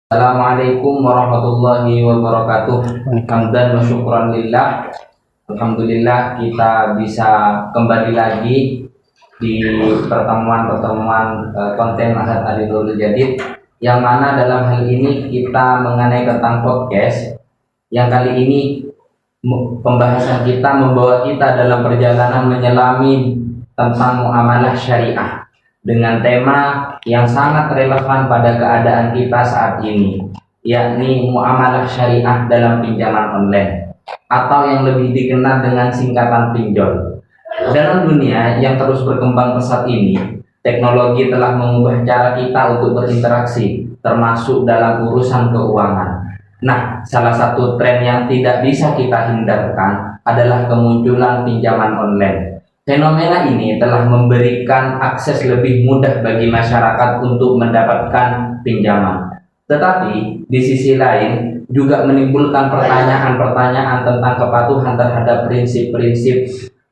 Assalamualaikum warahmatullahi wabarakatuh. Hamdan wa syukran lillah. Alhamdulillah kita bisa kembali lagi di pertemuan-pertemuan konten Ma'had Ali Nurul Jadid, yang mana dalam hal ini kita mengenai tentang podcast. Yang kali ini pembahasan kita membawa kita dalam perjalanan menyelami tentang muamalah syariah dengan tema yang sangat relevan pada keadaan kita saat ini, yakni muamalah syariah dalam pinjaman online atau yang lebih dikenal dengan singkatan pinjol. Dalam dunia yang terus berkembang pesat ini, teknologi telah mengubah cara kita untuk berinteraksi, termasuk dalam urusan keuangan. Nah, salah satu tren yang tidak bisa kita hindarkan adalah kemunculan pinjaman online. Fenomena ini telah memberikan akses lebih mudah bagi masyarakat untuk mendapatkan pinjaman. Tetapi di sisi lain juga menimbulkan pertanyaan-pertanyaan tentang kepatuhan terhadap prinsip-prinsip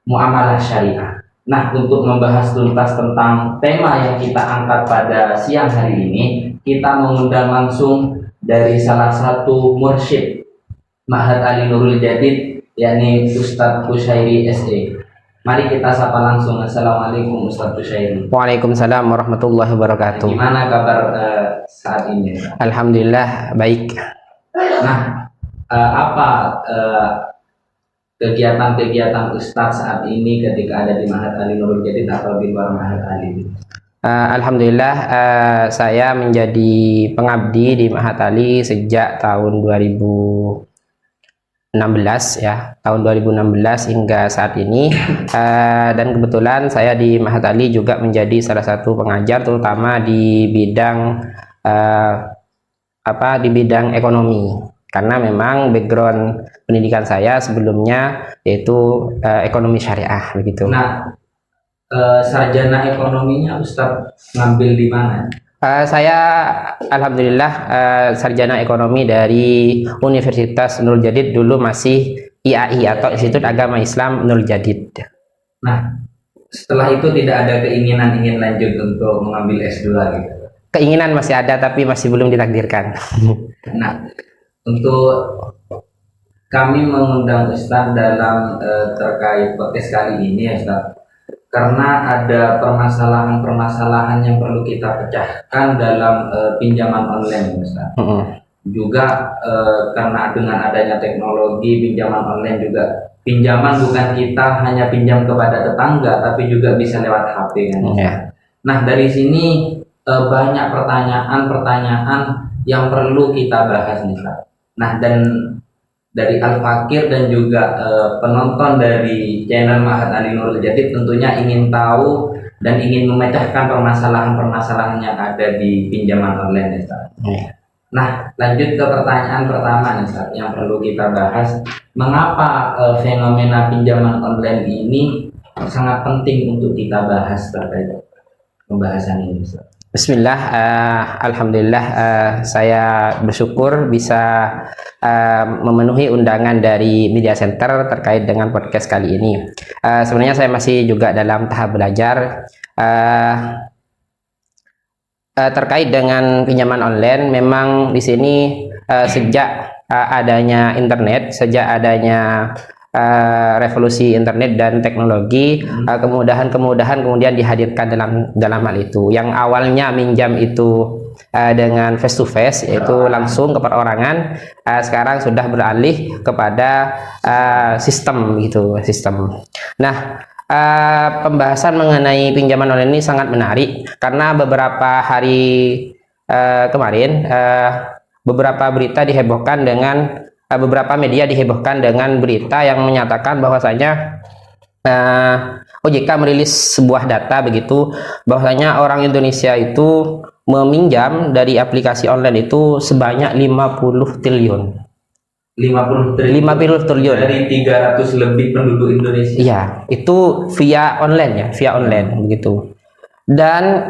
muamalah syariah. Nah, untuk membahas tuntas tentang tema yang kita angkat pada siang hari ini, kita mengundang langsung dari salah satu mursyid Ma'had Ali Nurul Jadid, yakni Ustadz Kusyairi SE. Mari kita sapa langsung. Assalamualaikum Ustadz Kusyairi. Waalaikumsalam warahmatullahi wabarakatuh. Gimana kabar saat ini? Alhamdulillah baik. Nah, apa kegiatan-kegiatan Ustadz saat ini ketika ada di Ma'had Ali Nurul Jadid atau di luar Ma'had Ali? Alhamdulillah saya menjadi pengabdi di Ma'had Ali sejak tahun 2016 ya, tahun 2016 hingga saat ini, dan kebetulan saya di Ma'had Ali juga menjadi salah satu pengajar, terutama di bidang di bidang ekonomi, karena memang background pendidikan saya sebelumnya yaitu ekonomi syariah begitu. Nah, sarjana ekonominya Ustadz ngambil di mana? Saya alhamdulillah sarjana ekonomi dari Universitas Nurul Jadid, dulu masih IAI atau Institut Agama Islam Nurul Jadid. Nah, setelah itu tidak ada keinginan ingin lanjut untuk mengambil S2 gitu? Keinginan masih ada tapi masih belum ditakdirkan. Nah, untuk kami mengundang Ustadz dalam terkait podcast kali ini ya Ustadz, karena ada permasalahan-permasalahan yang perlu kita pecahkan dalam pinjaman online, Ustaz. Juga karena dengan adanya teknologi pinjaman online juga, pinjaman bukan kita hanya pinjam kepada tetangga, tapi juga bisa lewat HP kan, Ustaz. Nah, dari sini banyak pertanyaan-pertanyaan yang perlu kita bahas, Ustaz. Nah, dan dari Al-Fakir dan juga penonton dari channel Ma'had Ali Nurul Jadid tentunya ingin tahu dan ingin memecahkan permasalahan-permasalahan yang ada di pinjaman online, Ustaz. Nah, lanjut ke pertanyaan pertama, Ustaz, yang perlu kita bahas. Mengapa fenomena pinjaman online ini sangat penting untuk kita bahas terkait pembahasan ini, Ustaz? Bismillah, alhamdulillah saya bersyukur bisa memenuhi undangan dari Media Center terkait dengan podcast kali ini. Sebenarnya saya masih juga dalam tahap belajar terkait dengan pinjaman online. Memang di sini sejak adanya internet, sejak adanya revolusi internet dan teknologi, kemudahan-kemudahan kemudian dihadirkan dalam hal itu. Yang awalnya minjam itu dengan face to face, yaitu langsung ke perorangan, sekarang sudah beralih kepada sistem gitu, sistem. Nah, pembahasan mengenai pinjaman online ini sangat menarik karena beberapa hari kemarin beberapa berita dihebohkan dengan beberapa media dihebohkan dengan berita yang menyatakan bahwasanya OJK merilis sebuah data begitu, bahwasanya orang Indonesia itu meminjam dari aplikasi online itu sebanyak 50 triliun. 50 triliun dari 300 lebih penduduk Indonesia. Iya, itu via online ya, via online begitu. Dan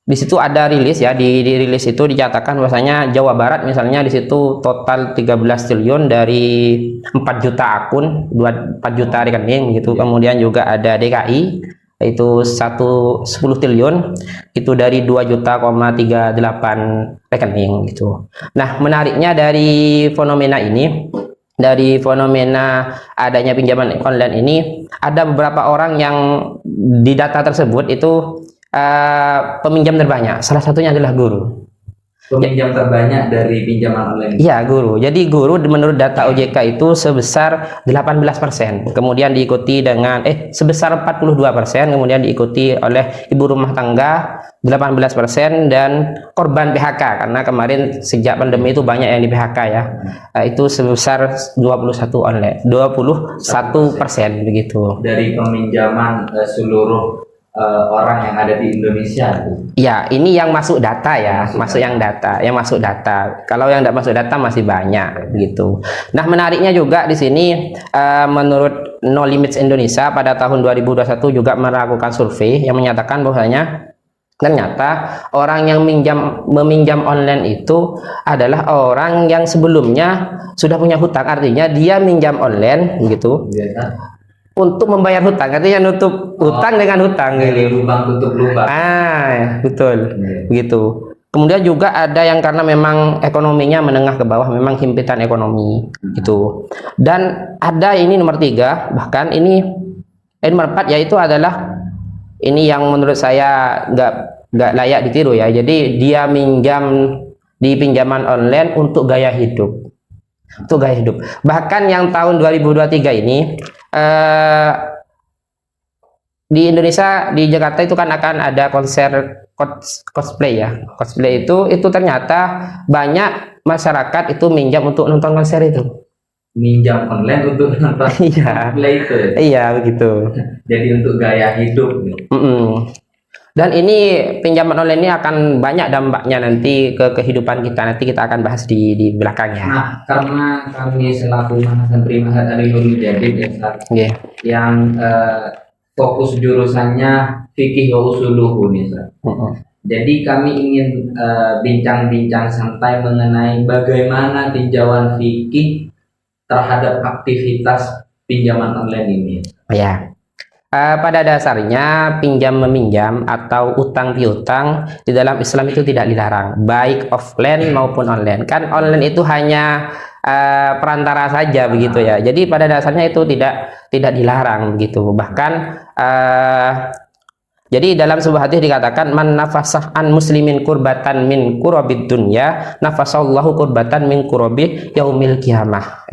di situ ada rilis ya, di rilis itu dinyatakan bahwasanya Jawa Barat misalnya di situ total 13 triliun dari 4 juta akun, 4 juta rekening gitu. Kemudian juga ada DKI itu 10 triliun, itu dari 2,38 juta rekening gitu. Nah, menariknya dari fenomena ini, dari fenomena adanya pinjaman online ini, ada beberapa orang yang di data tersebut itu peminjam terbanyak. Salah satunya adalah guru. Peminjam terbanyak dari pinjaman online. Iya, guru. Jadi guru menurut data OJK itu sebesar 18%. Kemudian diikuti dengan sebesar 42%, kemudian diikuti oleh ibu rumah tangga 18% dan korban PHK, karena kemarin sejak pandemi itu banyak yang di PHK ya. Itu sebesar 21% begitu. Dari peminjaman seluruh orang yang ada di Indonesia. Ya, ini yang masuk data ya, yang masuk data. Kalau yang tidak masuk data masih banyak begitu. Nah, menariknya juga di sini menurut No Limits Indonesia pada tahun 2021 juga melakukan survei yang menyatakan bahwasanya ternyata orang yang meminjam online itu adalah orang yang sebelumnya sudah punya hutang, artinya dia minjam online begitu. Untuk membayar hutang, artinya nutup hutang dengan hutang gitu. Lubang tutup lubang. Betul. Begitu. Kemudian juga ada yang karena memang ekonominya menengah ke bawah, memang himpitan ekonomi gitu. Dan ada ini nomor 3, bahkan ini nomor 4, yaitu adalah ini yang menurut saya nggak layak ditiru ya. Jadi dia minjam di pinjaman online untuk gaya hidup. Untuk gaya hidup. Bahkan yang tahun 2023 ini di Indonesia, di Jakarta itu kan akan ada konser cosplay ya. Cosplay itu ternyata banyak masyarakat itu minjam untuk nonton konser itu. Minjam online untuk nonton cosplay itu. Iya, begitu. Jadi untuk gaya hidup. Dan ini pinjaman online ini akan banyak dampaknya nanti ke kehidupan kita. Nanti kita akan bahas di belakangnya. Nah, karena kami selaku Mahasantri Mahat Ali Nurul Jadid yang fokus jurusannya fikih wa usuluhu nih, Jadi kami ingin bincang-bincang santai mengenai bagaimana tinjauan fikih terhadap aktivitas pinjaman online ini. Pada dasarnya pinjam-meminjam atau utang piutang di dalam Islam itu tidak dilarang, baik offline maupun online. Kan online itu hanya perantara saja begitu ya. Jadi pada dasarnya itu tidak dilarang begitu. Bahkan jadi dalam sebuah hadis dikatakan man nafasah an muslimin kurbatan min kurabid dunya nafasallahu kurbatan min kurabi yaumil qiyamah.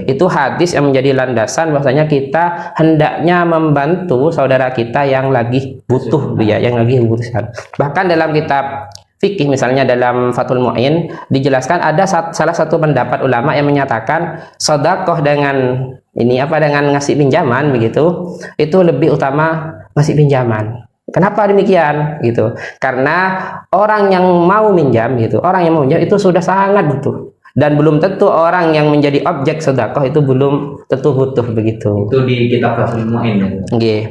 Itu hadis yang menjadi landasan bahwasanya kita hendaknya membantu saudara kita yang lagi butuh yang lagi urusan. Bahkan dalam kitab fikih misalnya dalam Fathul Mu'in dijelaskan ada salah satu pendapat ulama yang menyatakan sedekah dengan dengan ngasih pinjaman begitu itu lebih utama ngasih pinjaman. Kenapa demikian gitu? Karena orang yang mau minjam itu sudah sangat butuh, dan belum tentu orang yang menjadi objek sedekah itu belum tentu butuh begitu. Itu di kitab Fathul Mu'in ya.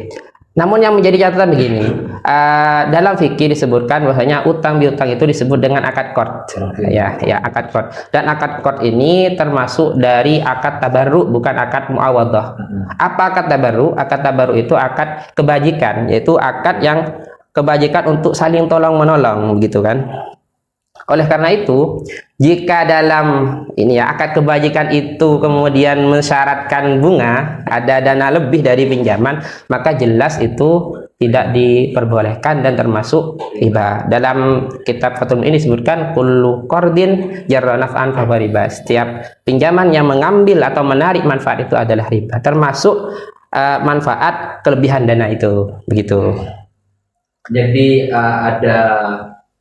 Namun yang menjadi catatan begini, dalam fikih disebutkan bahwasanya utang piutang itu disebut dengan akad qard. Akad qard. Dan akad qard ini termasuk dari akad tabarru, bukan akad muawadhah. Apa akad tabarru? Akad tabarru itu akad kebajikan, yaitu akad yang kebajikan untuk saling tolong menolong begitu kan. Oleh karena itu, jika dalam akad kebajikan itu kemudian mensyaratkan bunga, ada dana lebih dari pinjaman, maka jelas itu tidak diperbolehkan dan termasuk riba. Dalam kitab Fathul ini disebutkan kullu qardin jarra naf'an fa riba. Setiap pinjaman yang mengambil atau menarik manfaat itu adalah riba, termasuk manfaat kelebihan dana itu, begitu. Jadi ada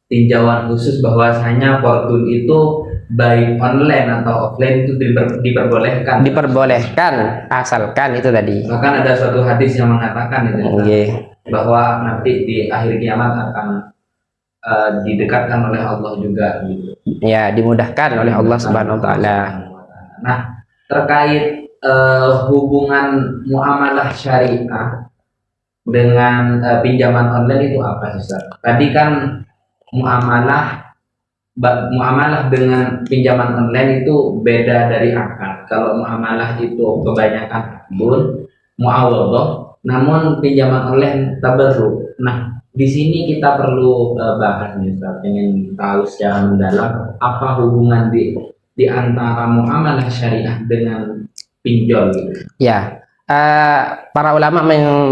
tinjauan khusus bahwasanya Fortune itu baik online atau offline itu diperbolehkan asalkan itu tadi. Bahkan ada suatu hadis yang mengatakan bahwa nanti di akhir kiamat akan didekatkan oleh Allah juga gitu. Ya, dimudahkan oleh Allah Subhanahu wa taala. Nah, terkait hubungan muamalah syariah dengan pinjaman online itu apa Ustaz? Tadi kan muamalah dengan pinjaman online itu beda dari akad. Kalau muamalah itu kebanyakan akbun, muawadhah. namun pinjaman online tabarruk. Nah, di sini kita perlu bahas nih Ustaz, pengen tahu secara mendalam apa hubungan di antara muamalah syariah dengan pinjol gitu. Ya, para ulama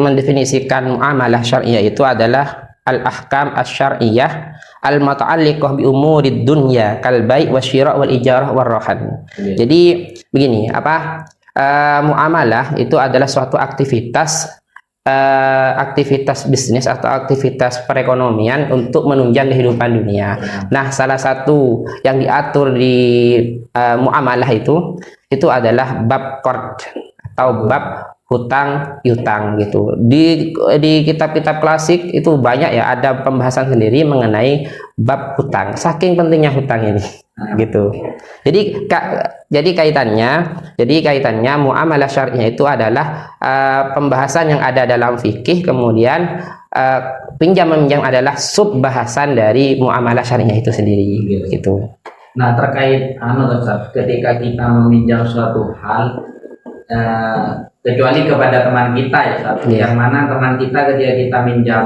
mendefinisikan muamalah syariah itu adalah al-ahkam asy-syar'iyyah al-muta'alliqah bi umurid dunya kal bai' wasyira' wal ijarah war rahan. Jadi begini, muamalah itu adalah suatu aktivitas bisnis atau aktivitas perekonomian untuk menunjang kehidupan dunia. Nah, salah satu yang diatur di muamalah itu adalah bab qard atau bab hutang piutang gitu. Di kitab-kitab klasik itu banyak ya, ada pembahasan sendiri mengenai bab hutang. Saking pentingnya hutang ini gitu. Jadi kaitannya muamalah syariah itu adalah pembahasan yang ada dalam fikih, kemudian pinjam meminjam adalah sub bahasan dari muamalah syariah itu sendiri gitu. Nah, terkait Ustaz, ketika kita meminjam suatu hal kecuali kepada teman kita ya Ustaz, yang mana teman kita ketika kita minjam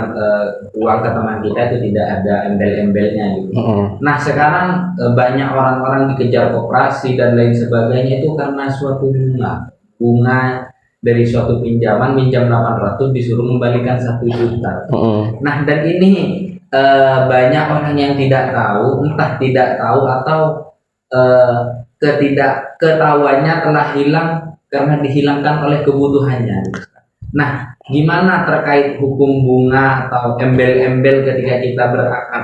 uang ke teman kita itu tidak ada embel-embelnya gitu. Nah, sekarang banyak orang-orang dikejar koperasi dan lain sebagainya itu karena suatu bunga dari suatu pinjaman, minjam 800 disuruh membalikan 1 juta. Nah, dan ini banyak orang yang tidak tahu, entah tidak tahu atau ketahuannya telah hilang karena dihilangkan oleh kebutuhannya. Nah, gimana terkait hukum bunga atau embel-embel ketika kita berakad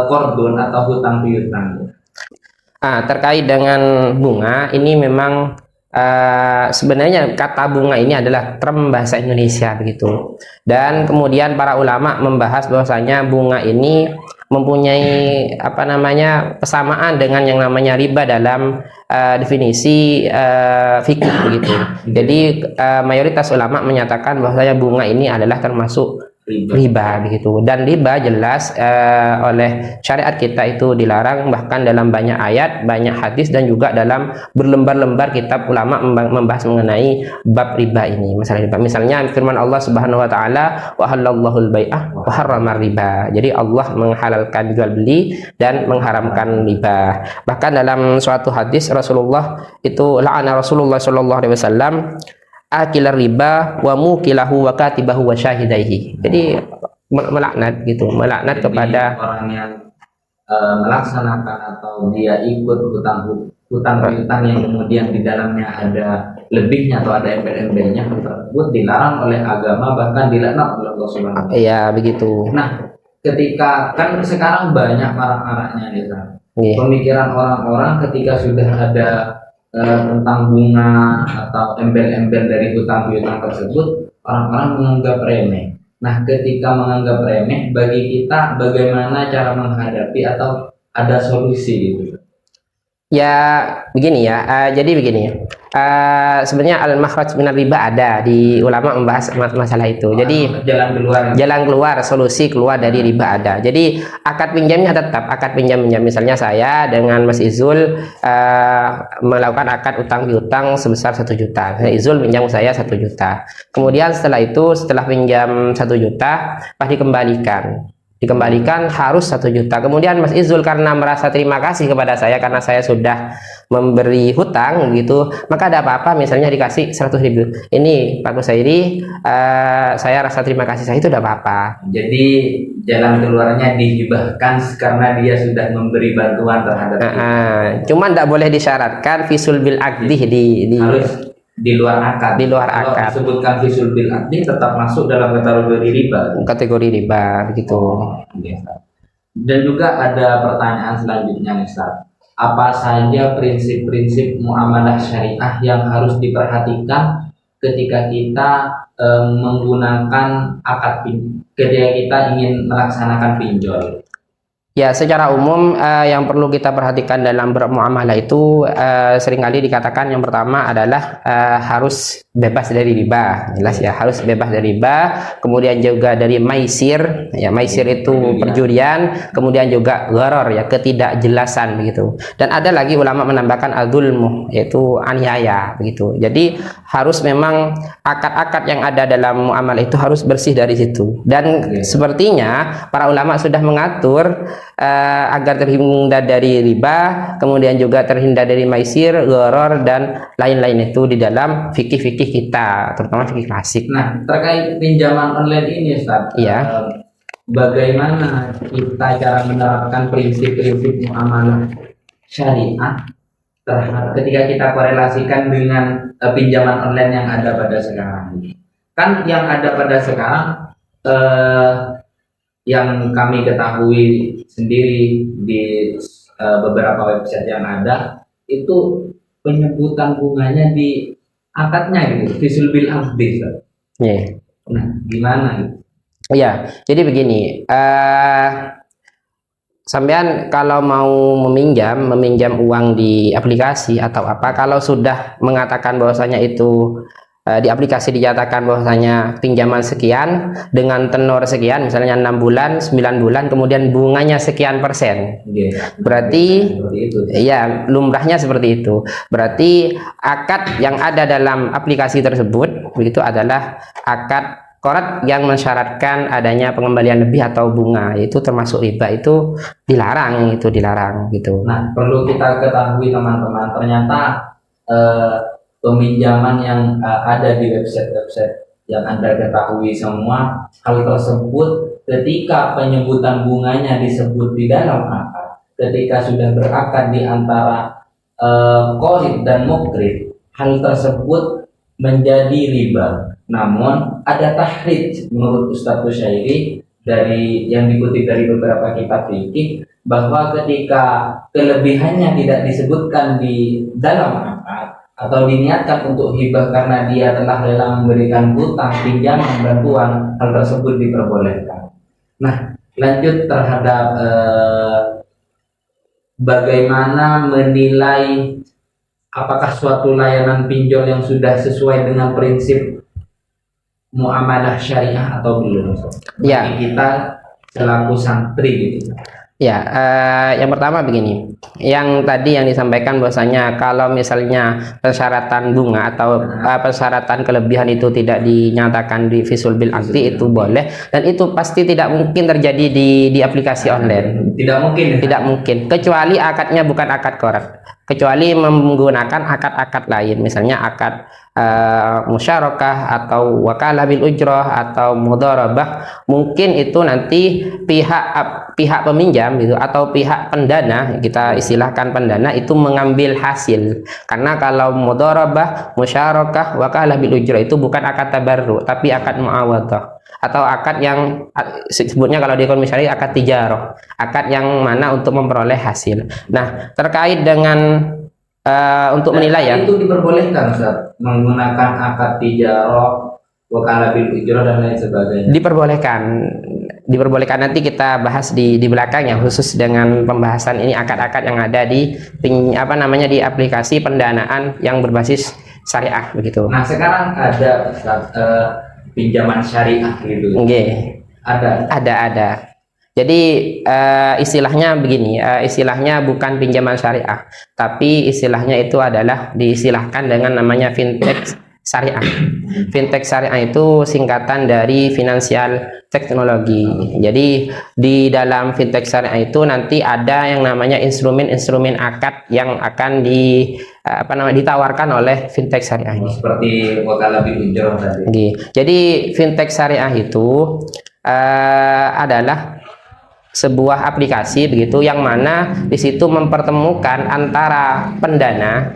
kordon atau hutang piutang? Terkait dengan bunga ini memang sebenarnya kata bunga ini adalah term bahasa Indonesia begitu. Dan kemudian para ulama membahas bahwasanya bunga ini mempunyai persamaan dengan yang namanya riba dalam definisi fikih begitu. Jadi mayoritas ulama menyatakan bahwasanya bunga ini adalah termasuk riba begitu, dan riba jelas oleh syariat kita itu dilarang, bahkan dalam banyak ayat, banyak hadis, dan juga dalam berlembar-lembar kitab ulama membahas mengenai bab riba ini, masalah riba. Misalnya firman Allah Subhanahu wa taala, wa halallahu al-bai'ah wa harrama riba. Jadi Allah menghalalkan jual beli dan mengharamkan riba. Bahkan dalam suatu hadis Rasulullah itu la'ana Rasulullah sallallahu alaihi wasallam akilar riba wa mukilahu wa katibahu wa syahidaihi. Jadi melaknat gitu, melaknat kepada orang yang melaksanakan atau dia ikut hutang piutang yang kemudian di dalamnya ada lebihnya atau ada embel-embelnya, tersebut dilarang oleh agama, bahkan dilaknat oleh Allah Subhanahu wa taala. Iya, begitu. Nah, ketika kan sekarang banyak arak-araknya nih, pemikiran orang-orang ketika sudah ada tentang bunga atau embel-embel dari hutang piutang tersebut, orang-orang menganggap remeh. Nah, ketika menganggap remeh, bagi kita bagaimana cara menghadapi atau ada solusi gitu? Ya begini ya, jadi begini. Sebenarnya al-makhraj minar riba ada, di ulama membahas masalah itu. Jadi jalan keluar, solusi keluar dari riba ada. Jadi akad pinjamnya tetap akad pinjam. Misalnya saya dengan Mas Izul melakukan akad utang piutang sebesar 1 juta. Izul pinjam saya 1 juta. Kemudian setelah pinjam 1 juta, pas dikembalikan harus 1 juta. Kemudian Mas Izul karena merasa terima kasih kepada saya karena saya sudah memberi hutang gitu, maka ada apa-apa misalnya dikasih 100.000. Ini Pak Kusairi, saya rasa terima kasih, saya itu udah apa-apa. Jadi jalan keluarnya dihibahkan karena dia sudah memberi bantuan terhadap cuman tidak boleh disyaratkan visul bil akdih harus di luar akad. Kalau disebutkan visul bil akdi tetap masuk dalam kategori riba begitu. Dan juga ada pertanyaan selanjutnya nih Ustaz. Apa saja prinsip-prinsip muamalah syariah yang harus diperhatikan ketika kita menggunakan akad ketika kita ingin melaksanakan pinjol? Ya, secara umum yang perlu kita perhatikan dalam bermuamalah itu seringkali dikatakan yang pertama adalah harus bebas dari riba, jelas ya, harus bebas dari riba. Kemudian juga dari maisir, ya maisir itu perjudian, kemudian juga gharar ya ketidakjelasan begitu. Dan ada lagi ulama menambahkan adzulmu, yaitu aniaya begitu. Jadi harus memang akad-akad yang ada dalam muamalah itu harus bersih dari situ. Dan sepertinya para ulama sudah mengatur agar terhindar dari riba, kemudian juga terhindar dari maisir, gharar dan lain-lain itu di dalam fikih-fikih kita, terutama fikih klasik. Nah, terkait pinjaman online ini, Ustaz, Iya. bagaimana kita cara menerapkan prinsip-prinsip muamalah syariah terhadap ketika kita korelasikan dengan pinjaman online yang ada pada sekarang? Kan yang ada pada sekarang yang kami ketahui sendiri di beberapa website yang ada itu penyebutan bunganya di akadnya gitu, visul bil akdi. Yeah. Nah, gimana gitu? Iya, jadi begini, sampean kalau mau meminjam uang di aplikasi atau apa, kalau sudah mengatakan bahwasanya itu di aplikasi dinyatakan bahwasanya pinjaman sekian dengan tenor sekian, misalnya 6 bulan, 9 bulan, kemudian bunganya sekian persen. Berarti ya lumrahnya seperti itu. Berarti akad yang ada dalam aplikasi tersebut begitu adalah akad korat yang mensyaratkan adanya pengembalian lebih atau bunga, itu termasuk riba, itu dilarang, gitu. Nah, perlu kita ketahui teman-teman, ternyata peminjaman yang ada di website-website yang Anda ketahui semua, hal tersebut ketika penyebutan bunganya disebut di dalam akad, ketika sudah berakad di antara qorib dan muqrid, hal tersebut menjadi riba. Namun ada tahrij menurut Ustadz Tusyairi dari yang dikutip dari beberapa kitab fikih, bahwa ketika kelebihannya tidak disebutkan di dalam akad atau diniatkan untuk hibah karena dia telah rela memberikan hutang, pinjaman, bantuan, hal tersebut diperbolehkan. Nah, lanjut terhadap bagaimana menilai apakah suatu layanan pinjol yang sudah sesuai dengan prinsip muamalah syariah atau belum? Ya. Bagi kita selaku santri gitu. Ya, yang pertama begini, yang tadi yang disampaikan bahwasanya kalau misalnya persyaratan bunga atau persyaratan kelebihan itu tidak dinyatakan di visul bil akdi, itu boleh, dan itu pasti tidak mungkin terjadi di aplikasi online. Tidak mungkin, kecuali akadnya bukan akad korat, kecuali menggunakan akad-akad lain, misalnya akad musyarakah atau wakalah bil ujrah atau mudharabah. Mungkin itu nanti pihak peminjam gitu atau pihak pendana, kita istilahkan pendana, itu mengambil hasil. Karena kalau mudharabah, musyarakah, wakalah bil ujrah itu bukan akad tabarru tapi akad muawadhah, atau akad yang sebutnya kalau di ekonomi syariah akad tijarah, akad yang mana untuk memperoleh hasil. Nah, terkait dengan untuk menilai ya, itu diperbolehkan Ustaz, menggunakan akad tijarah, wakalah bil ujrah dan lain sebagainya. Diperbolehkan, nanti kita bahas di belakangnya, khusus dengan pembahasan ini akad-akad yang ada di di aplikasi pendanaan yang berbasis syariah begitu. Nah, sekarang ada Ustaz, pinjaman syariah gitu. Okay. Ada. Jadi istilahnya begini, istilahnya bukan pinjaman syariah, tapi istilahnya itu adalah diistilahkan dengan namanya fintech syariah. Fintech syariah itu singkatan dari financial teknologi. Jadi di dalam fintech syariah itu nanti ada yang namanya instrumen-instrumen akad yang akan ditawarkan oleh fintech syariah ini. Seperti wakalah bil ujrah tadi. Jadi fintech syariah itu adalah sebuah aplikasi begitu yang mana di situ mempertemukan antara pendana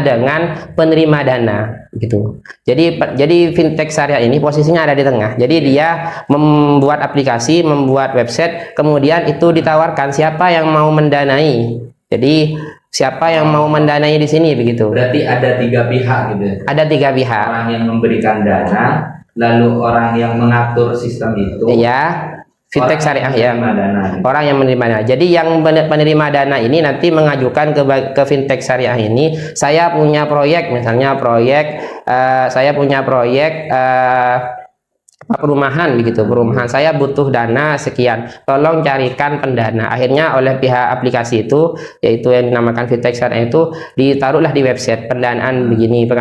dengan penerima dana gitu. Jadi fintech syariah ini posisinya ada di tengah. Jadi dia membuat aplikasi, membuat website, kemudian itu ditawarkan siapa yang mau mendanai. Jadi siapa yang mau mendanai di sini begitu. Berarti ada 3 pihak gitu. Ada 3 pihak. Orang yang memberikan dana, lalu orang yang mengatur sistem itu. Iya. Fintech syariah ya. Orang yang menerima dana. Jadi yang penerima dana ini nanti mengajukan ke fintech syariah ini, saya punya proyek, misalnya saya punya proyek perumahan begitu, perumahan saya butuh dana sekian, tolong carikan pendana. Akhirnya oleh pihak aplikasi itu, yaitu yang dinamakan fintech syariah itu, ditaruhlah di website pendanaan begini,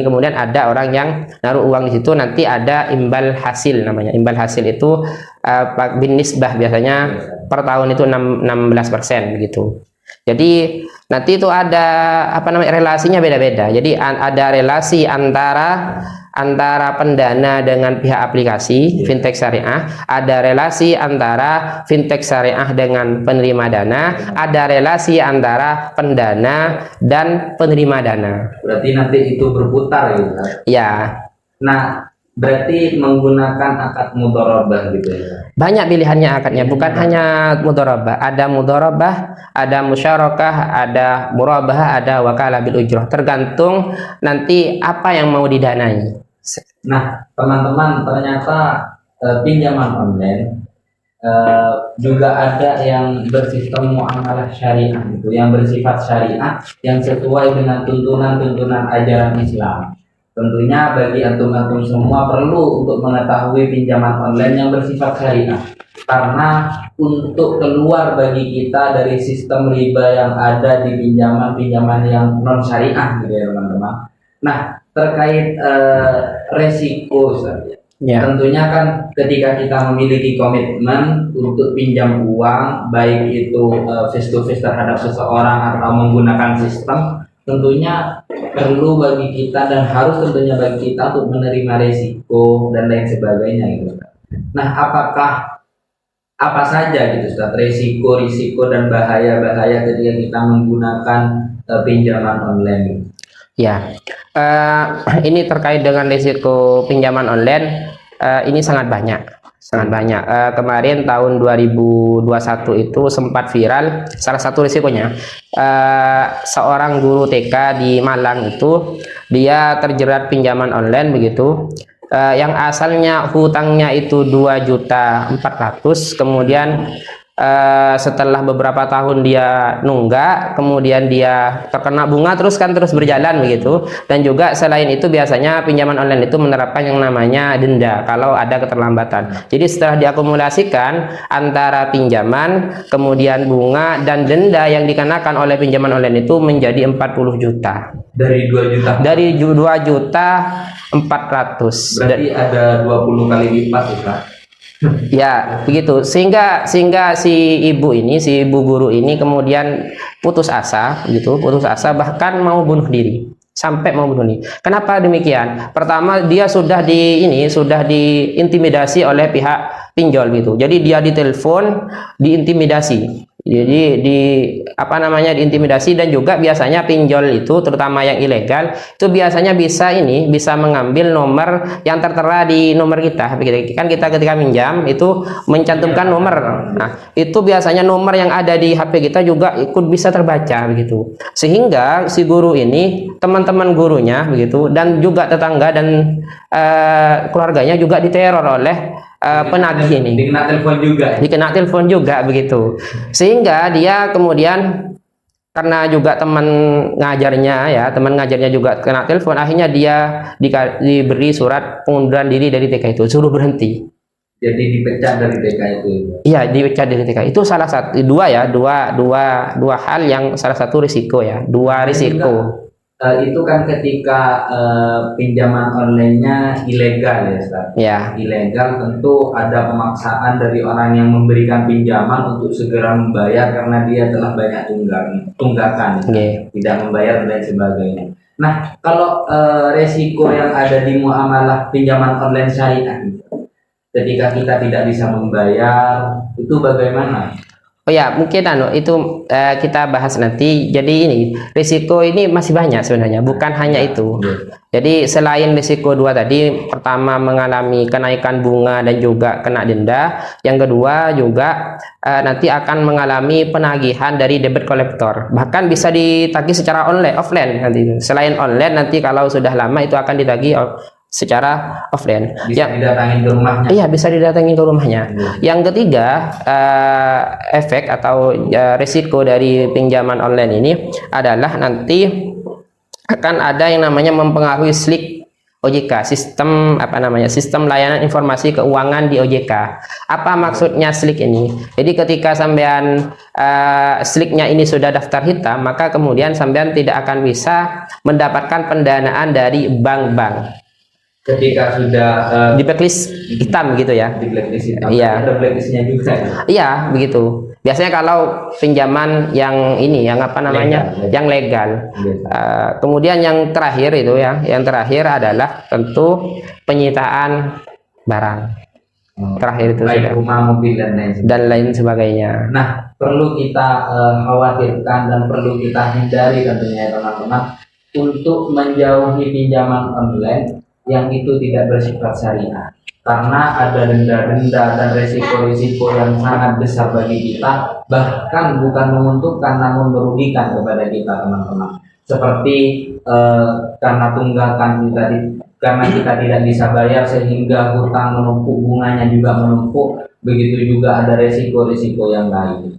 kemudian ada orang yang naruh uang di situ, nanti ada imbal hasil namanya. Imbal hasil itu bin nisbah, biasanya per tahun itu 16% begitu. Jadi nanti itu ada relasinya beda-beda. Jadi ada relasi antara pendana dengan pihak aplikasi fintech syariah, ada relasi antara fintech syariah dengan penerima dana, ada relasi antara pendana dan penerima dana. Berarti nanti itu berputar ya? Ya. Nah, berarti menggunakan akad mudharabah gitu ya? Banyak pilihannya akadnya, bukan hanya mudharabah. Ada mudharabah, ada musyarakah, ada murabahah, ada wakalah bil ujrah. Tergantung nanti apa yang mau didanai. Nah, teman-teman, ternyata pinjaman online juga ada yang bersifat muamalah syariah gitu, yang bersifat syariah, yang sesuai dengan tuntunan ajaran Islam. Tentunya bagi antum-antum semua perlu untuk mengetahui pinjaman online yang bersifat syariah, karena untuk keluar bagi kita dari sistem riba yang ada di pinjaman-pinjaman yang non syariah gitu ya teman-teman. Nah, terkait resiko ya. Tentunya kan ketika kita memiliki komitmen untuk pinjam uang, baik itu face to face terhadap seseorang atau menggunakan sistem, tentunya perlu bagi kita dan harus tentunya bagi kita untuk menerima resiko dan lain sebagainya gitu. Nah, apa saja gitu Ustaz resiko dan bahaya ketika kita menggunakan pinjaman online? Ya, ini terkait dengan risiko pinjaman online, ini sangat banyak. Kemarin tahun 2021 itu sempat viral salah satu risikonya, seorang guru TK di Malang itu dia terjerat pinjaman online begitu, yang asalnya hutangnya itu 2.400.000, kemudian setelah beberapa tahun dia nunggak, kemudian dia terkena bunga terus berjalan begitu. Dan juga selain itu biasanya pinjaman online itu menerapkan yang namanya denda kalau ada keterlambatan. Jadi setelah diakumulasikan antara pinjaman, kemudian bunga dan denda yang dikenakan oleh pinjaman online itu menjadi 40 juta. Dari 2 juta? Dari 2.400.000. Berarti ada 20 kali lipat ya. Ya begitu, sehingga si ibu guru ini kemudian putus asa bahkan mau bunuh diri, sampai mau bunuh diri. Kenapa demikian? Pertama, dia sudah diintimidasi oleh pihak pinjol gitu. Jadi dia ditelepon, diintimidasi. Jadi diintimidasi, dan juga biasanya pinjol itu terutama yang ilegal itu biasanya bisa mengambil nomor yang tertera di nomor kita. Kan kita ketika minjam itu mencantumkan nomor. Nah, itu biasanya nomor yang ada di HP kita juga ikut bisa terbaca begitu. Sehingga si guru ini, teman-teman gurunya begitu, dan juga tetangga dan keluarganya juga diteror oleh penagih ini. Dikena telepon juga begitu. Sehingga dia kemudian, karena juga teman ngajarnya juga kena telepon, akhirnya dia diberi surat pengunduran diri dari TK itu, suruh berhenti. Jadi dipecat dari TK itu. Iya, dipecat dari TK. Itu salah satu dua hal yang salah satu risiko ya. Risiko. Itu kan ketika pinjaman online-nya ilegal ya Ustaz. Ya. Ilegal, tentu ada pemaksaan dari orang yang memberikan pinjaman untuk segera membayar karena dia telah banyak tunggakan, tidak membayar dan sebagainya. Nah, kalau resiko yang ada di muamalah pinjaman online syariah, ketika kita tidak bisa membayar, itu bagaimana? Oh ya, mungkin itu kita bahas nanti. Jadi ini risiko ini masih banyak sebenarnya, bukan hanya itu. Jadi selain risiko dua tadi, pertama mengalami kenaikan bunga dan juga kena denda. Yang kedua juga nanti akan mengalami penagihan dari debit kolektor. Bahkan bisa ditagih secara offline nanti. Selain online, nanti kalau sudah lama itu akan ditagih secara offline. Bisa didatangi ke rumahnya. Iya, bisa didatangi ke rumahnya. Yang ketiga, efek atau risiko dari pinjaman online ini adalah nanti akan ada yang namanya mempengaruhi SLIK OJK, sistem sistem layanan informasi keuangan di OJK. Apa maksudnya SLIK ini? Jadi ketika sampean SLIK-nya ini sudah daftar hitam, maka kemudian sampean tidak akan bisa mendapatkan pendanaan dari bank-bank. Ketika sudah Di blacklist hitam gitu ya. di blacklist hitam, Iya. ada blacklistnya juga. Iya, begitu. Biasanya kalau pinjaman yang ini, yang apa namanya, Legal. yang legal. Kemudian yang terakhir itu ya, yang terakhir adalah tentu penyitaan barang. Terakhir itu Baik sudah. rumah, mobil dan lain sebagainya. Dan lain sebagainya. Nah, perlu kita khawatirkan dan perlu kita hindari tentunya ya teman-teman untuk menjauhi pinjaman online yang itu tidak bersifat syariah, karena ada denda-denda dan resiko-resiko yang sangat besar bagi kita, bahkan bukan menguntungkan namun merugikan kepada kita teman-teman, seperti karena tunggakan karena kita tidak bisa bayar sehingga hutang menumpuk, bunganya juga menumpuk, begitu juga ada resiko-resiko yang lain.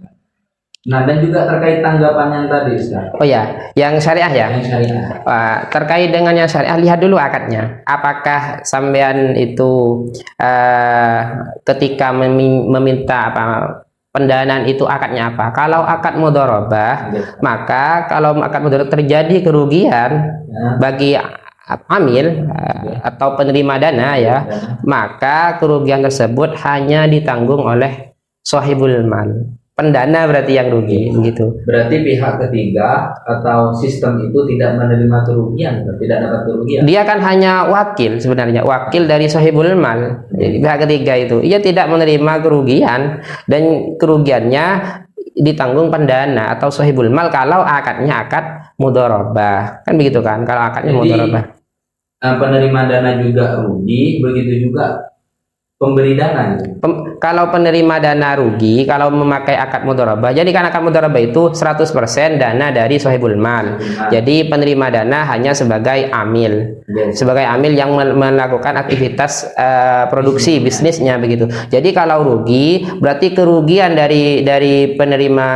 Nah, dan juga terkait tanggapan yang tadi, Ustaz. Oh ya, yang syariah ya. Yang syariah. Terkait dengan yang syariah, lihat dulu akadnya. Apakah sampean itu ketika meminta pendanaan itu akadnya apa? Kalau akad mudharabah, maka kalau akad mudharabah terjadi kerugian bagi amil atau penerima dana ya, maka kerugian tersebut hanya ditanggung oleh sahibul mal. Pendana berarti yang rugi, begitu. Berarti pihak ketiga atau sistem itu tidak menerima kerugian, tidak dapat kerugian. Dia kan hanya wakil sebenarnya, wakil dari sahibul mal. Jadi pihak ketiga itu, ia tidak menerima kerugian dan kerugiannya ditanggung pendana atau sahibul mal kalau akadnya akad mudharabah. Kan begitu kan? Kalau akadnya mudharabah. Penerima dana juga rugi, begitu juga pemberi dana. Kalau penerima dana rugi kalau memakai akad mudharabah. Jadi kan akad mudharabah itu 100% dana dari sahibul mal. Jadi penerima dana hanya sebagai amil. Sebagai amil yang melakukan aktivitas produksi bisnisnya begitu. Jadi kalau rugi berarti kerugian dari penerima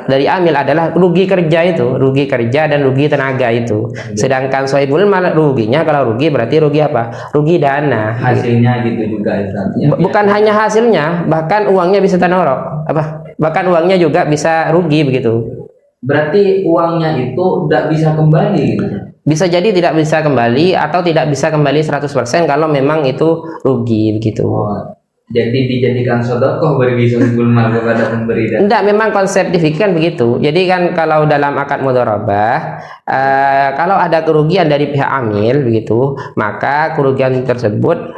dari amil adalah rugi kerja itu, rugi kerja dan rugi tenaga itu. Sedangkan sahibul mal ruginya kalau rugi berarti rugi apa? Rugi dana. Hasilnya gitu juga Ustaz. Bukan hanya hasilnya, bahkan uangnya bisa tanorok, bahkan uangnya juga bisa rugi begitu. Berarti uangnya itu tidak bisa kembali gitu. Bisa jadi tidak bisa kembali atau tidak bisa kembali 100% kalau memang itu rugi begitu. Jadi dijadikan sedekah bagi sahibul mal kepada pemberi dana. Enggak, memang konsep di fikih kan begitu. Jadi kan kalau dalam akad mudharabah, kalau ada kerugian dari pihak amil begitu, maka kerugian tersebut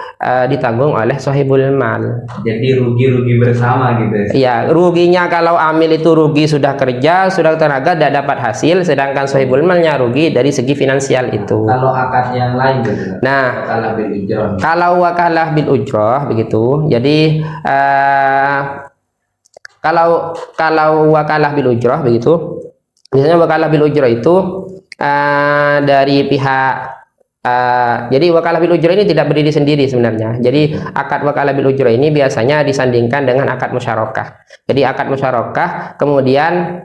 ditanggung oleh sahibul mal. Jadi rugi-rugi bersama gitu. Iya, ruginya kalau amil itu rugi sudah kerja, sudah tenaga, tidak dapat hasil, sedangkan sahibul malnya rugi dari segi finansial itu. Kalau akad yang lain gitu. Nah, wakalah bil ujrah. kalau wakalah bil ujrah begitu, jadi kalau wakalah bil ujrah begitu, biasanya wakalah bil ujrah itu dari pihak jadi wakalah bil ujrah ini tidak berdiri sendiri sebenarnya. Jadi akad wakalah bil ujrah ini biasanya disandingkan dengan akad musyarakah. Jadi akad musyarakah kemudian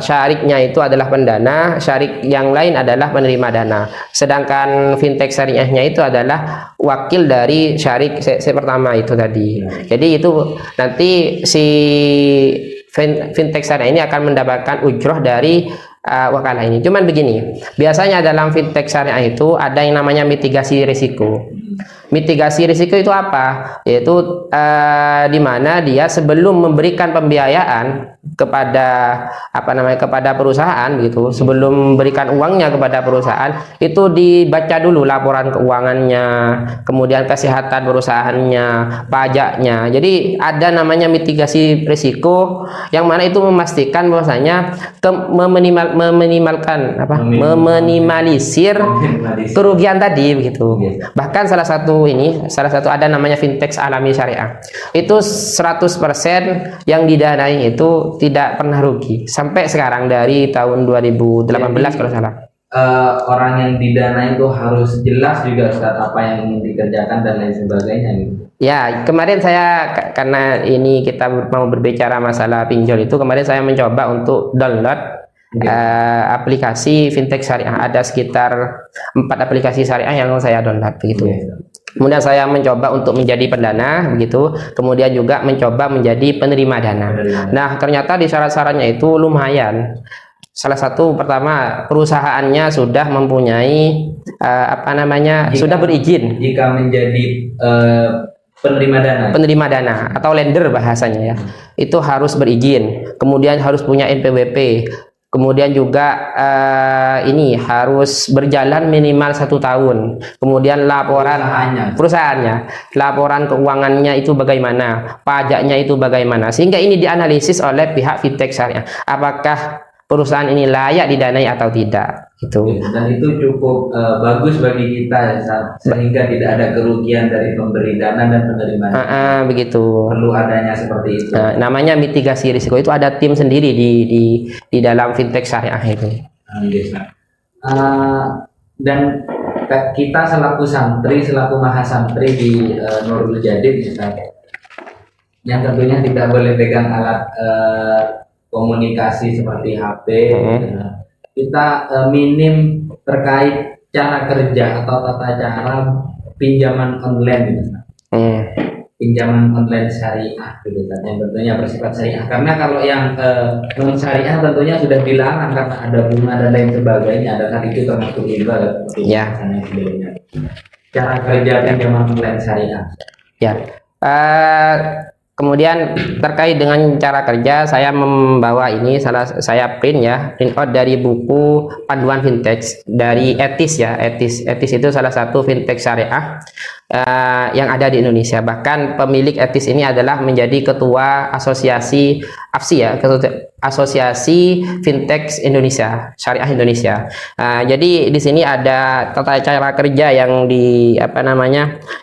syariknya itu adalah pendana, syarik yang lain adalah penerima dana. Sedangkan fintech syariahnya itu adalah wakil dari syarik pertama itu tadi. Jadi itu nanti si fintech syariah ini akan mendapatkan ujroh dari wakalah ini. Cuman begini, biasanya dalam fintech syariah itu ada yang namanya mitigasi risiko. Mitigasi risiko itu apa? Yaitu di mana dia sebelum memberikan pembiayaan kepada kepada perusahaan gitu, sebelum memberikan uangnya kepada perusahaan itu dibaca dulu laporan keuangannya, kemudian kesehatan perusahaannya, pajaknya. Jadi ada namanya mitigasi risiko yang mana itu memastikan bahwasanya meminimalisir kerugian tadi begitu. Bahkan salah satu ada namanya fintech alami syariah. Itu 100% yang didanai itu tidak pernah rugi sampai sekarang dari tahun 2018 kalau salah. orang yang didana itu harus jelas juga Ustaz apa yang ingin dikerjakan dan lain sebagainya gitu. Ya, kemarin saya karena ini kita mau berbicara masalah pinjol itu, kemarin saya mencoba untuk download aplikasi fintech syariah. Ada sekitar 4 aplikasi syariah yang saya download begitu. Kemudian saya mencoba untuk menjadi pendana begitu, kemudian juga mencoba menjadi penerima dana. Nah, ternyata di syarat-syaratnya itu lumayan. Salah satu pertama, perusahaannya sudah mempunyai sudah berizin jika menjadi penerima dana atau lender bahasanya ya, itu harus berizin, kemudian harus punya NPWP, kemudian juga ini harus berjalan minimal 1 tahun, kemudian laporan perusahaannya, laporan keuangannya itu bagaimana, pajaknya itu bagaimana, sehingga ini dianalisis oleh pihak fintech syariah apakah perusahaan ini layak didanai atau tidak gitu. Dan itu cukup bagus bagi kita sehingga tidak ada kerugian dari pemberi dana dan penerima dana. Begitu. Perlu adanya seperti itu. Namanya mitigasi risiko, itu ada tim sendiri di dalam fintech syariah itu. Dan kita selaku santri, selaku mahasantri di Nurul Jadid, yang tentunya tidak boleh pegang alat komunikasi seperti HP. Kita minim terkait cara kerja atau tata cara pinjaman online gitu. Pinjaman online syariah gitu kan, yang tentunya bersifat syariah, karena kalau yang non syariah tentunya sudah dilarang karena ada bunga dan lain sebagainya, dan hal itu termasuk riba ya. Cara kerja pinjaman online syariah ya. Kemudian terkait dengan cara kerja, saya membawa ini, saya print out dari buku panduan fintech dari Etis ya. Etis itu salah satu fintech syariah yang ada di Indonesia. Bahkan pemilik Etis ini adalah menjadi ketua asosiasi AFSI ya, Asosiasi Fintech Indonesia, Syariah Indonesia. Jadi di sini ada tata cara kerja yang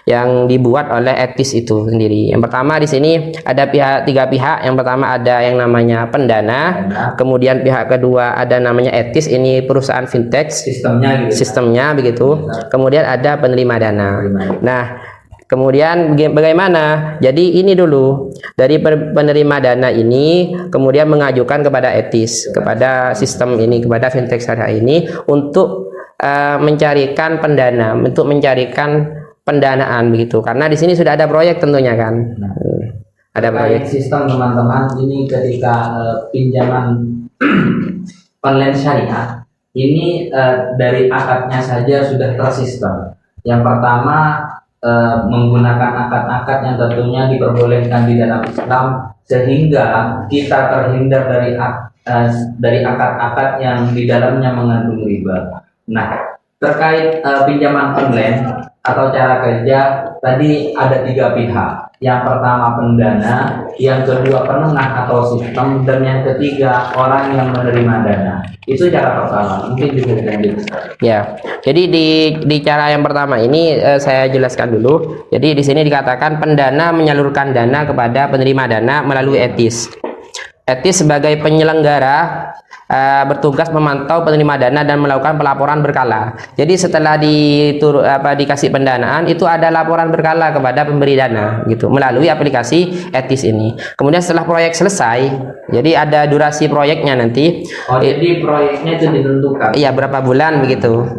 yang dibuat oleh Etis itu sendiri. Yang pertama di sini ada 3 pihak. Yang pertama ada yang namanya pendana, kemudian pihak kedua ada namanya Etis, ini perusahaan fintech, sistemnya begitu. Kemudian ada penerima dana. Nah, kemudian bagaimana? Jadi ini dulu dari penerima dana ini kemudian mengajukan kepada Etis, kepada sistem ini, kepada fintech syariah ini untuk mencarikan pendana, untuk mencarikan pendanaan begitu. Karena di sini sudah ada proyek tentunya kan. Ada proyek sistem teman-teman ini ketika pinjaman online syariah ini dari akadnya saja sudah tersistem. Yang pertama menggunakan akad-akad yang tentunya diperbolehkan di dalam Islam, sehingga kita terhindar dari akad-akad yang di dalamnya mengandung riba. Nah, terkait pinjaman online atau cara kerja tadi ada 3 pihak. Yang pertama pendana, yang kedua penengah atau sistem, dan yang ketiga orang yang menerima dana. Itu cara pertama. Mungkin bisa dilanjutkan. Ya. Jadi di cara yang pertama ini saya jelaskan dulu. Jadi di sini dikatakan pendana menyalurkan dana kepada penerima dana melalui Etis. Etis sebagai penyelenggara bertugas memantau penerima dana dan melakukan pelaporan berkala. Jadi setelah dikasih pendanaan itu ada laporan berkala kepada pemberi dana gitu melalui aplikasi Etis ini. Kemudian setelah proyek selesai, jadi ada durasi proyeknya nanti. Jadi proyeknya itu ditentukan. Iya, berapa bulan begitu.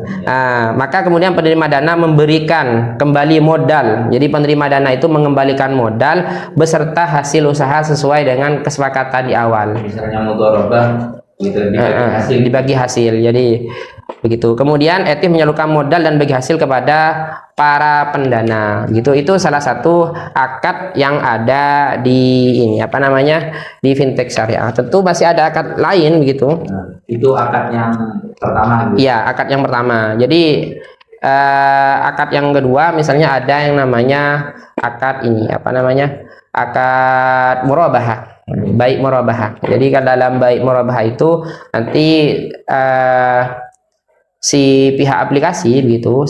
Maka kemudian penerima dana memberikan kembali modal. Jadi penerima dana itu mengembalikan modal beserta hasil usaha sesuai dengan kesepakatan di awal. Misalnya mudharabah gitu, dibagi hasil. Jadi begitu. Kemudian Etis menyalurkan modal dan bagi hasil kepada para pendana. Gitu. Itu salah satu akad yang ada di ini di fintech syariah. Tentu masih ada akad lain begitu. Itu akad yang pertama. Iya, akad yang pertama. Jadi akad yang kedua misalnya ada yang namanya akad ini akad murabahah. Baik murabahah. Jadi kan dalam baik murabahah itu nanti si pihak aplikasi itu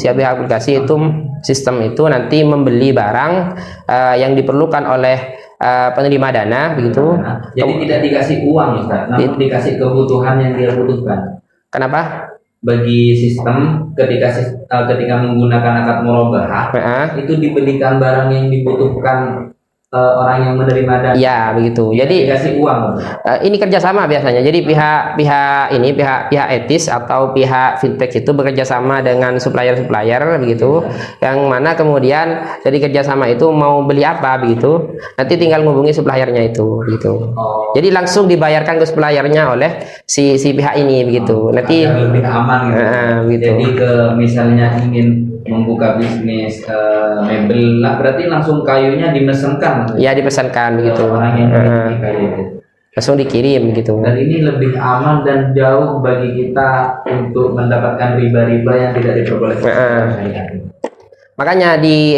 sistem itu nanti membeli barang yang diperlukan oleh penerima dana begitu. Jadi tidak dikasih uang, Ustaz, namun dikasih kebutuhan yang dia butuhkan. Kenapa? bagi sistem ketika menggunakan akad murabahah itu dibelikan barang yang dibutuhkan orang yang menerima dan ya begitu. Jadi dikasih uang. Ini kerjasama biasanya. Jadi pihak etis atau pihak fintech itu bekerja sama dengan supplier begitu, yang mana kemudian dari kerjasama itu mau beli apa begitu, nanti tinggal menghubungi suppliernya itu gitu. Jadi langsung dibayarkan ke suppliernya oleh si pihak ini begitu. Nanti lebih aman gitu. gitu. Jadi misalnya ingin membuka bisnis mebel lah, berarti langsung kayunya dimesenkan. Ya dipesankan begitu. Orang yang kayu itu langsung dikirim gitu. Dan ini lebih aman dan jauh bagi kita untuk mendapatkan riba-riba yang tidak diperbolehkan. Makanya di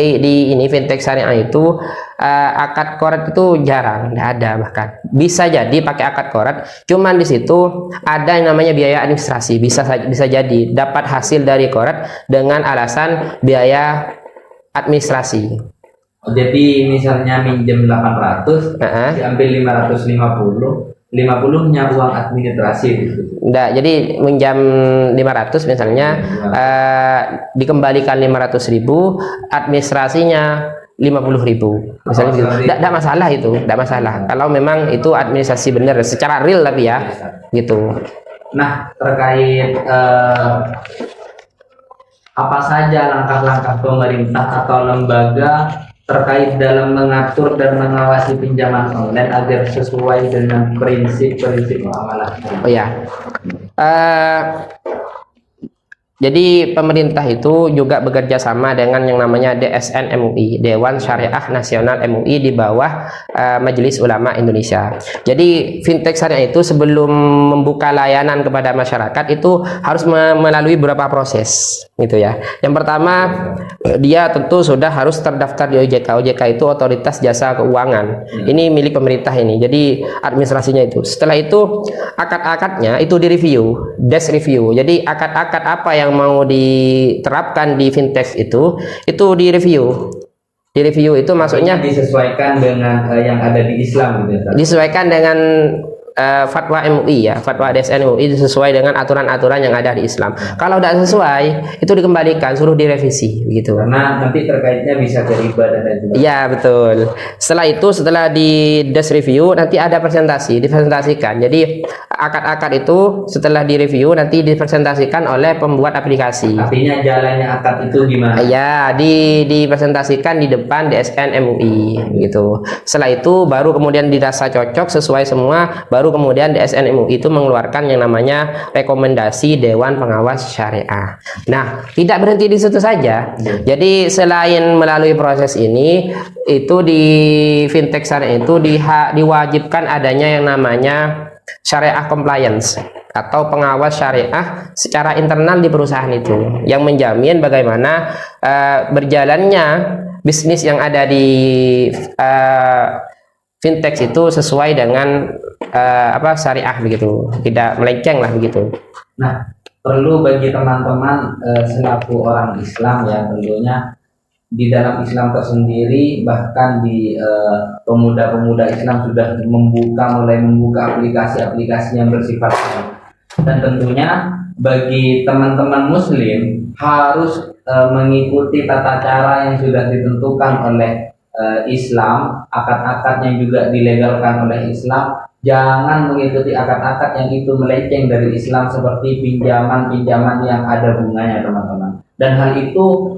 ini fintech syariah itu akad qorat itu jarang, tidak ada, bahkan bisa jadi pakai akad qorat, cuman di situ ada yang namanya biaya administrasi, bisa jadi dapat hasil dari qorat dengan alasan biaya administrasi. Jadi misalnya minjem 800, diambil 50nya uang administrasi gitu. Enggak, jadi minjam 500 misalnya, dikembalikan 500.000, administrasinya 50.000 misalnya gitu. Enggak masalah itu, enggak masalah kalau memang itu administrasi benar secara real tapi ya gitu. Nah, terkait apa saja langkah-langkah pemerintah atau lembaga terkait dalam mengatur dan mengawasi pinjaman online agar sesuai dengan prinsip-prinsip muamalah. Oh ya, jadi pemerintah itu juga bekerja sama dengan yang namanya DSN MUI, Dewan Syariah Nasional MUI, di bawah Majelis Ulama Indonesia. Jadi fintech syariah itu sebelum membuka layanan kepada masyarakat itu harus melalui beberapa proses gitu ya. Yang pertama, dia tentu sudah harus terdaftar di OJK. OJK itu Otoritas Jasa Keuangan. Ini milik pemerintah ini. Jadi administrasinya itu. Setelah itu akad-akadnya itu direview, desk review. Jadi akad-akad apa yang mau diterapkan di fintech itu direview. Direview itu maksudnya disesuaikan dengan yang ada di Islam gitu ya. Disesuaikan dengan fatwa MUI ya, fatwa DSN MUI sesuai dengan aturan-aturan yang ada di Islam. Kalau tidak sesuai, itu dikembalikan, suruh direvisi begitu. Karena nanti terkaitnya bisa ke riba dan lain-lain. Iya betul. Setelah itu, setelah di desk review, nanti ada dipresentasikan. Jadi akad-akad itu setelah direview nanti dipresentasikan oleh pembuat aplikasi. Artinya jalannya akad itu gimana? Ya, dipresentasikan di depan DSN MUI gitu. Setelah itu baru kemudian dirasa cocok sesuai semua, baru kemudian DSN MUI itu mengeluarkan yang namanya rekomendasi Dewan Pengawas Syariah. Nah, tidak berhenti di situ saja. Jadi selain melalui proses ini, itu di fintech syariah itu diwajibkan adanya yang namanya syariah compliance atau pengawas syariah secara internal di perusahaan itu, yang menjamin bagaimana berjalannya bisnis yang ada di fintech itu sesuai dengan syariah begitu, tidak melenceng lah begitu. Nah, perlu bagi teman-teman selaku orang Islam ya, tentunya di dalam Islam tersendiri, bahkan di pemuda-pemuda Islam sudah mulai membuka aplikasi-aplikasi yang bersifat dan tentunya bagi teman-teman Muslim harus mengikuti tata cara yang sudah ditentukan oleh Islam, akad-akad yang juga dilegalkan oleh Islam. Jangan mengikuti akad-akad yang itu melenceng dari Islam seperti pinjaman-pinjaman yang ada bunganya, teman-teman. Dan hal itu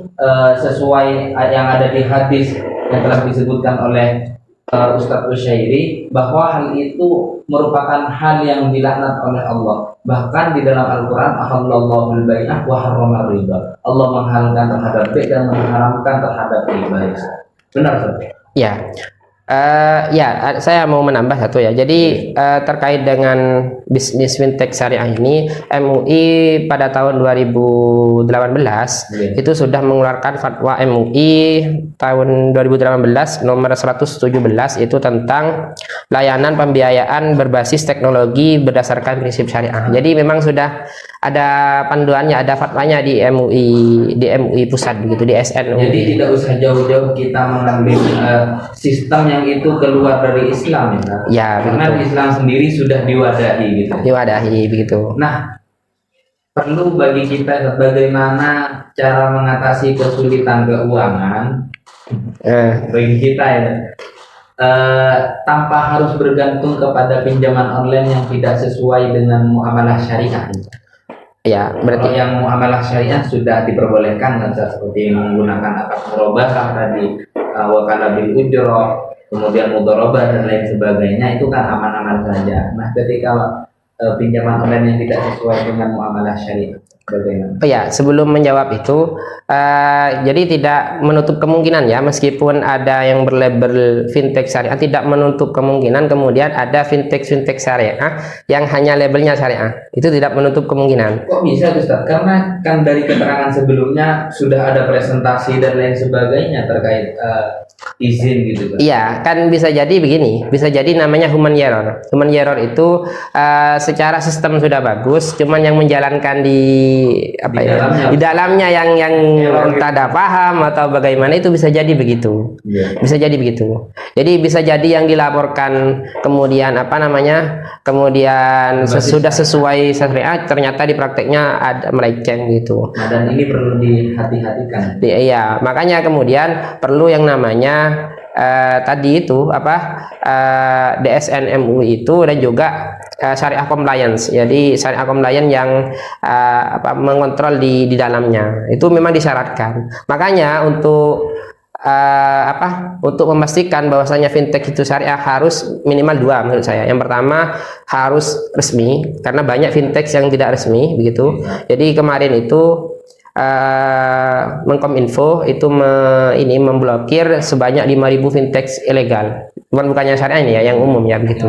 sesuai yang ada di hadis yang telah disebutkan oleh Ustadz Usyairi, bahwa hal itu merupakan hal yang dilaknat oleh Allah. Bahkan di dalam Al-Quran, ahallallahu al-bai'ah wa harramar riba. Allah menghalalkan terhadap bai' dan mengharamkan terhadap riba. Benar, Ustaz? Ya. Ya, saya mau menambah satu ya. Jadi terkait dengan bisnis fintech syariah ini, MUI pada tahun 2018 itu sudah mengeluarkan fatwa MUI tahun 2018 nomor 117 itu tentang layanan pembiayaan berbasis teknologi berdasarkan prinsip syariah. Jadi memang sudah ada panduannya, ada fatwanya di MUI pusat begitu, di SN. Jadi tidak usah jauh-jauh kita mengambil sistem yang itu keluar dari Islam ya. Ya, karena begitu. Islam sendiri sudah diwadahi gitu. Diwadahi begitu. Nah, perlu bagi kita bagaimana cara mengatasi kesulitan keuangan bagi kita ya, tanpa harus bergantung kepada pinjaman online yang tidak sesuai dengan muamalah syariah. Ya, berarti Kalau yang muamalah syariah sudah diperbolehkan kan, seperti menggunakan akad murabahah tadi, wakalah bil ujroh, kemudian mudharabah dan lain sebagainya, itu kan aman-aman saja. Nah, ketika pinjaman online yang tidak sesuai dengan muamalah syariah, bagaimana? oh ya, sebelum menjawab itu, jadi tidak menutup kemungkinan ya, meskipun ada yang berlabel fintech syariah, tidak menutup kemungkinan kemudian ada fintech syariah yang hanya labelnya syariah, itu tidak menutup kemungkinan. Kok bisa Ustaz? Karena kan dari keterangan sebelumnya sudah ada presentasi dan lain sebagainya terkait izin gitu kan? Iya, kan bisa jadi begini, bisa jadi namanya human error. Human error itu secara sistem sudah bagus, cuman yang menjalankan di dalamnya yang entah ada paham atau bagaimana, itu bisa jadi begitu. Bisa jadi begitu. Jadi bisa jadi yang dilaporkan kemudian kemudian sudah sesuai syariat, ternyata di prakteknya ada melenceng gitu. Nah, dan ini perlu dihati-hatikan. Iya, makanya kemudian perlu yang namanya tadi itu DSN MUI itu, dan juga syariah compliance. Jadi syariah compliance yang mengontrol di dalamnya itu memang disyaratkan. Makanya untuk memastikan bahwasanya fintech itu syariah harus minimal dua menurut saya. Yang pertama harus resmi, karena banyak fintech yang tidak resmi begitu. Jadi kemarin itu Menkominfo itu memblokir sebanyak 5.000 fintech ilegal. Bukannya syariah ini ya, yang umum ya begitu.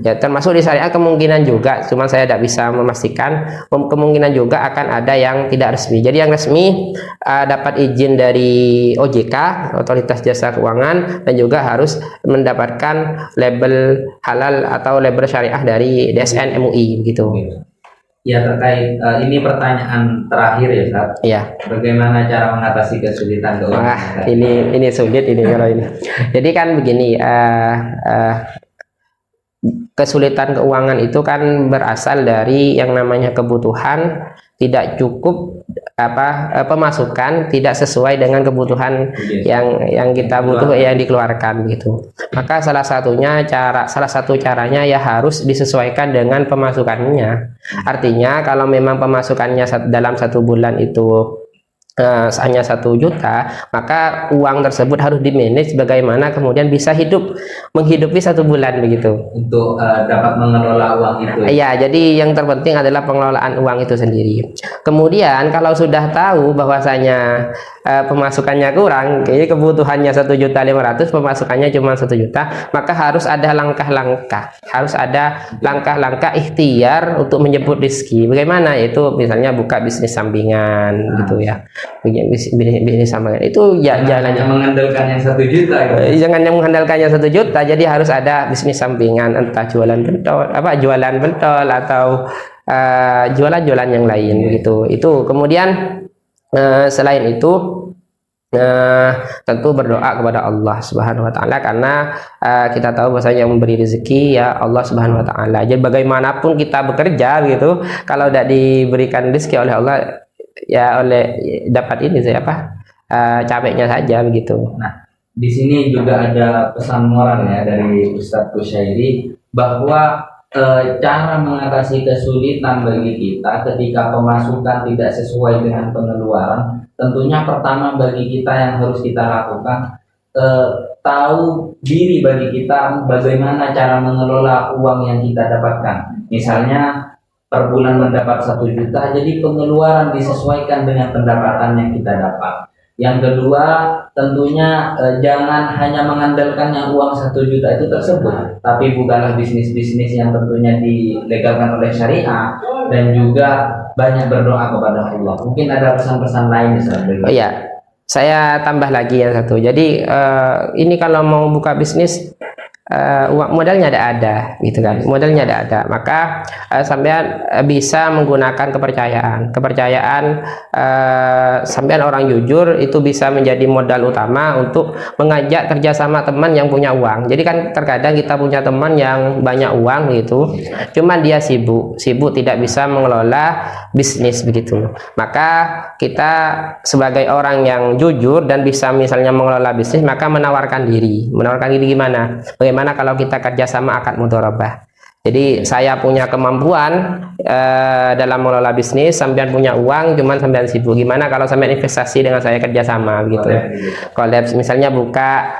Ya, termasuk di syariah kemungkinan juga, cuman saya tidak bisa memastikan, kemungkinan juga akan ada yang tidak resmi. Jadi yang resmi dapat izin dari OJK, Otoritas Jasa Keuangan, dan juga harus mendapatkan label halal atau label syariah dari DSN MUI gitu. Ya, terkait ini pertanyaan terakhir ya, Ustaz. Iya. Bagaimana cara mengatasi kesulitan keuangan? Ini sulit ini kalau ini. Jadi kan begini, kesulitan keuangan itu kan berasal dari yang namanya kebutuhan tidak cukup, pemasukan tidak sesuai dengan kebutuhan yang kita butuh, yang dikeluarkan gitu. Maka salah satu caranya ya harus disesuaikan dengan pemasukannya. Artinya kalau memang pemasukannya dalam 1 bulan itu hanya 1 juta, maka uang tersebut harus di-manage bagaimana kemudian bisa menghidupi 1 bulan begitu. Untuk dapat mengelola uang itu. Iya, jadi yang terpenting adalah pengelolaan uang itu sendiri. Kemudian kalau sudah tahu bahwasanya pemasukannya kurang, jadi kebutuhannya 1.500.000, pemasukannya cuma 1 juta, maka harus ada langkah-langkah ikhtiar untuk menjemput rezeki. Bagaimana? Itu misalnya buka bisnis sampingan gitu ya. Bisnis sampingan itu ya jalannya mengandalkan yang 1 juta gitu. Jangan yang mengandalkannya 1 juta, jadi harus ada bisnis sampingan, entah jualan pentol atau jualan-jualan yang lain gitu. Itu kemudian selain itu tentu berdoa kepada Allah Subhanahu wa taala, karena kita tahu bahwasanya yang memberi rezeki ya Allah Subhanahu wa taala. Jadi bagaimanapun kita bekerja gitu, kalau tidak diberikan rezeki oleh Allah ya dapat ini capeknya saja begitu. Nah, di sini juga ada pesan moral ya dari Ustadz Kusyairi, bahwa cara mengatasi kesulitan bagi kita ketika pemasukan tidak sesuai dengan pengeluaran, tentunya pertama bagi kita yang harus kita lakukan, tahu diri bagi kita bagaimana cara mengelola uang yang kita dapatkan. Misalnya per bulan mendapat 1 juta, jadi pengeluaran disesuaikan dengan pendapatan yang kita dapat. Yang kedua, tentunya jangan hanya mengandalkan yang uang 1 juta itu tersebut, tapi bukanlah bisnis-bisnis yang tentunya dilegalkan oleh syariah, dan juga banyak berdoa kepada Allah. Mungkin ada pesan-pesan lain misalnya. Oh iya, saya tambah lagi yang satu. Jadi ini kalau mau buka bisnis, uang modalnya ada gitu kan, modalnya ada, maka sampean bisa menggunakan kepercayaan sampean orang jujur itu bisa menjadi modal utama untuk mengajak kerjasama teman yang punya uang. Jadi kan terkadang kita punya teman yang banyak uang gitu, cuman dia sibuk tidak bisa mengelola bisnis begitu, maka kita sebagai orang yang jujur dan bisa misalnya mengelola bisnis, maka menawarkan diri gimana? Bagaimana kalau kita kerjasama akad mudharabah? Jadi saya punya kemampuan dalam mengelola bisnis, sampean punya uang, cuman sampean sibuk. Gimana kalau sampean investasi dengan saya kerjasama gitu? Kolaps, misalnya buka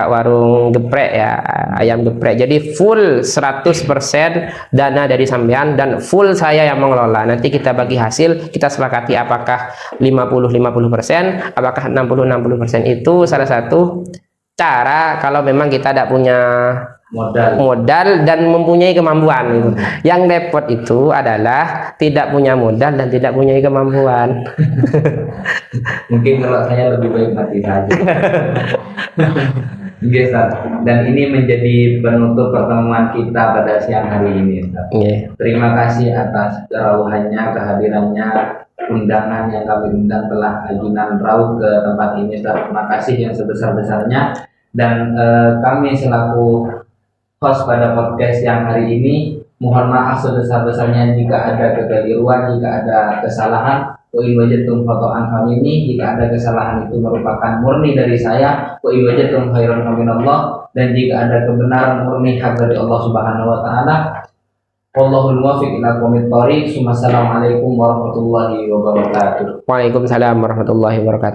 warung geprek ya, ayam geprek. Jadi full 100% dana dari sampean dan full saya yang mengelola. Nanti kita bagi hasil, kita sepakati apakah 50-50%, apakah 60-60%. Itu salah satu cara kalau memang kita tidak punya modal dan mempunyai kemampuan gitu. Yang repot itu adalah tidak punya modal dan tidak punya kemampuan. Mungkin kalau saya lebih baik mati saja. Yes, dan ini menjadi penutup pertemuan kita pada siang hari ini. Terima kasih atas kerawahannya, kehadirannya, undangan yang kami undang telah ajunan Rauh ke tempat ini. Terima kasih yang sebesar-besarnya, dan kami selaku host pada podcast yang hari ini mohon maaf sebesar-besarnya jika ada kekeliruan, jika ada kesalahan. Wa in wajadtum khata'an famini, jika ada kesalahan itu merupakan murni dari saya. Wa in wajadtum khairan faminallah, dan jika ada kebenaran murni hak dari Allah Subhanahu wa taala. Wallahul muwaffiq ila aqwamit thoriq. Assalamualaikum warahmatullahi wabarakatuh. Waalaikumsalam warahmatullahi wabarakatuh.